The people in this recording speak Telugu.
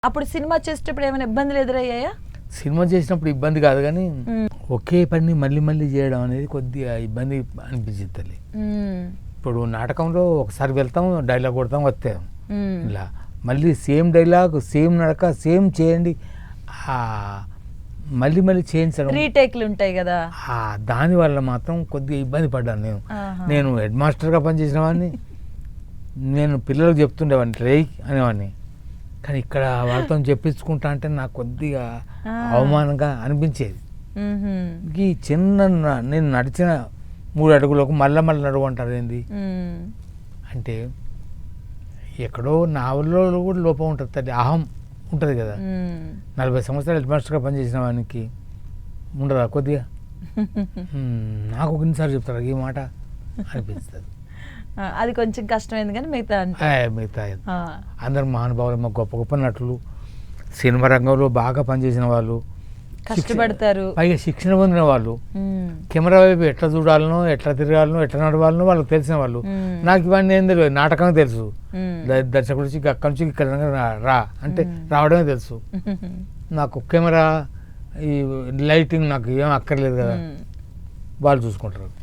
అప్పుడు సినిమా చేసేటప్పుడు ఏమైనా ఇబ్బందులు ఎదురయ్యాయా? సినిమా చేసినప్పుడు ఇబ్బంది కాదు కానీ ఒకే పని మళ్ళీ మళ్ళీ చేయడం అనేది కొద్దిగా ఇబ్బంది అనిపించింది తల్లి. ఇప్పుడు నాటకంలో ఒకసారి వెళ్తాం, డైలాగ్ కొడతాం, వస్తాం. ఇలా మళ్ళీ సేమ్ డైలాగ్, సేమ్ నడక, సేమ్ చేయండి, మళ్ళీ మళ్ళీ చేయించడం, రీటేక్లు ఉంటాయి కదా, దానివల్ల మాత్రం కొద్దిగా ఇబ్బంది పడ్డాను. నేను హెడ్ మాస్టర్గా పనిచేసిన వాడిని, నేను పిల్లలకు చెప్తుండేవాడిని రేయ్ అనేవాడిని. కానీ ఇక్కడ వాళ్ళతో చెప్పించుకుంటా అంటే నాకు కొద్దిగా అవమానంగా అనిపించేది. ఈ చిన్న నేను నడిచిన 3 అడుగులకు మళ్ళీ నడువు అంటారు ఏంది అంటే, ఎక్కడో నావల్లో కూడా లోపం ఉంటుంది తల్లి, అహం ఉంటుంది కదా. 40 సంవత్సరాలు హెడ్ మాస్టర్గా పనిచేసిన వానికి ఉండదా కొద్దిగా? నాకు కొన్నిసార్లు చెప్తారు ఈ మాట అనిపిస్తుంది. అది కొంచెం కష్టమైంది కానీ మిగతా అందరు మహానుభావులు, మా గొప్ప గొప్ప నటులు, సినిమా రంగంలో బాగా పనిచేసిన వాళ్ళు, కష్టపడతారు, పైగా శిక్షణ పొందిన వాళ్ళు, కెమెరా వైపు ఎట్లా చూడాలనో, ఎట్లా తిరగాలనో, ఎట్లా నడవాలనో వాళ్ళకి తెలిసిన వాళ్ళు. నాకు ఇవన్నీ ఏం తెలియదు, నాటకం తెలుసు, దర్శకుడు నుంచి అక్కడి నుంచి ఇక్కడ రా అంటే రావడమే తెలుసు. నాకు కెమెరా, ఈ లైటింగ్ నాకు ఏం అక్కర్లేదు కదా, వాళ్ళు చూసుకుంటారు.